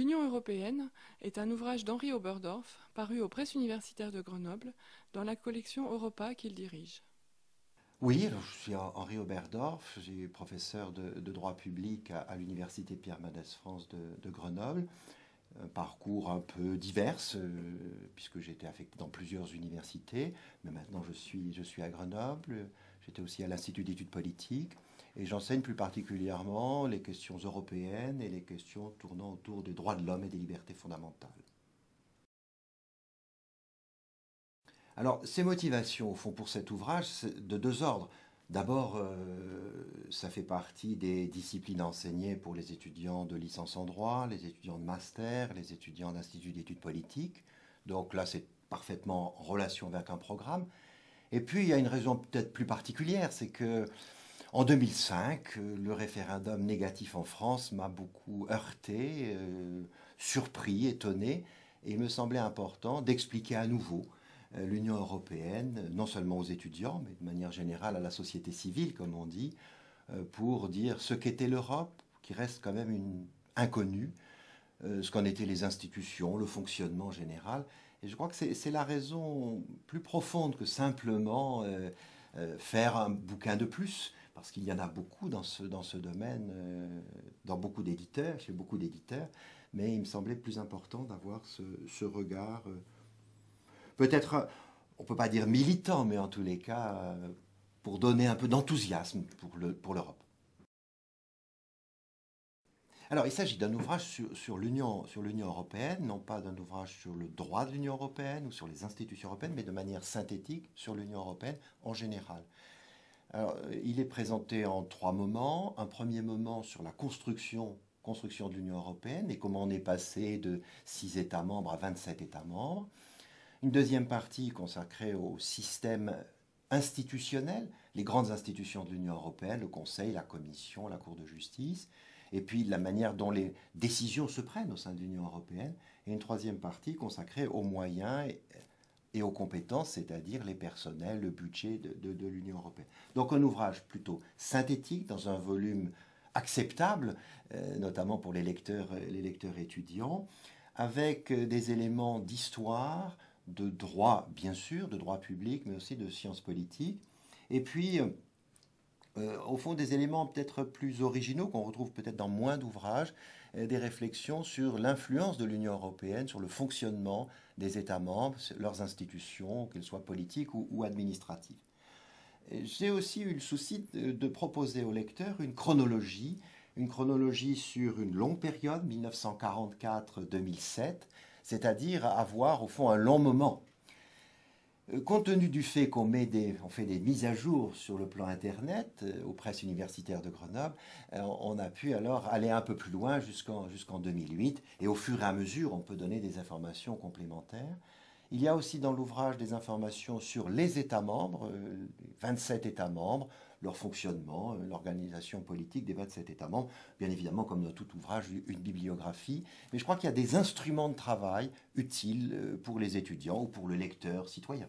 L'Union européenne est un ouvrage d'Henri Oberdorf, paru aux Presses universitaires de Grenoble, dans la collection Europa qu'il dirige. Oui, alors je suis Henri Oberdorf, je suis professeur de droit public à l'Université Pierre Mendès France de Grenoble. Un parcours un peu divers, puisque j'ai été affecté dans plusieurs universités, mais maintenant je suis à Grenoble. J'étais aussi à l'Institut d'études politiques et j'enseigne plus particulièrement les questions européennes et les questions tournant autour des droits de l'homme et des libertés fondamentales. Alors, ces motivations, au fond, pour cet ouvrage, c'est de deux ordres. D'abord, ça fait partie des disciplines enseignées pour les étudiants de licence en droit, les étudiants de master, les étudiants d'Institut d'études politiques. Donc là, c'est parfaitement en relation avec un programme. Et puis, il y a une raison peut-être plus particulière, c'est que en 2005, le référendum négatif en France m'a beaucoup heurté, surpris, étonné, et il me semblait important d'expliquer à nouveau l'Union européenne, non seulement aux étudiants, mais de manière générale à la société civile, comme on dit, pour dire ce qu'était l'Europe, qui reste quand même une inconnue, ce qu'en étaient les institutions, le fonctionnement général. Et je crois que c'est la raison plus profonde que simplement faire un bouquin de plus, parce qu'il y en a beaucoup dans ce domaine, dans beaucoup d'éditeurs, chez beaucoup d'éditeurs, mais il me semblait plus important d'avoir ce regard peut-être, on ne peut pas dire militant, mais en tous les cas, pour donner un peu d'enthousiasme pour l'Europe. Alors, il s'agit d'un ouvrage sur l'Union européenne, non pas d'un ouvrage sur le droit de l'Union européenne ou sur les institutions européennes, mais de manière synthétique sur l'Union européenne en général. Alors, il est présenté en trois moments. Un premier moment sur la construction de l'Union européenne et comment on est passé de 6 États membres à 27 États membres. Une deuxième partie consacrée au système institutionnel, les grandes institutions de l'Union européenne, le Conseil, la Commission, la Cour de justice, et puis la manière dont les décisions se prennent au sein de l'Union européenne, et une troisième partie consacrée aux moyens et aux compétences, c'est-à-dire les personnels, le budget de l'Union européenne. Donc un ouvrage plutôt synthétique, dans un volume acceptable, notamment pour les lecteurs étudiants, avec des éléments d'histoire, de droit, bien sûr, de droit public, mais aussi de sciences politiques. Et puis, au fond, des éléments peut-être plus originaux qu'on retrouve peut-être dans moins d'ouvrages, des réflexions sur l'influence de l'Union européenne, sur le fonctionnement des États membres, leurs institutions, qu'elles soient politiques ou administratives. J'ai aussi eu le souci de proposer au lecteur une chronologie sur une longue période, 1944-2007, c'est-à-dire avoir au fond un long moment. Compte tenu du fait qu'on fait des mises à jour sur le plan Internet aux presses universitaires de Grenoble, on a pu alors aller un peu plus loin jusqu'en 2008 et au fur et à mesure on peut donner des informations complémentaires. Il y a aussi dans l'ouvrage des informations sur les États membres, 27 États membres, leur fonctionnement, l'organisation politique des 27 États membres. Bien évidemment, comme dans tout ouvrage, une bibliographie. Mais je crois qu'il y a des instruments de travail utiles pour les étudiants ou pour le lecteur citoyen.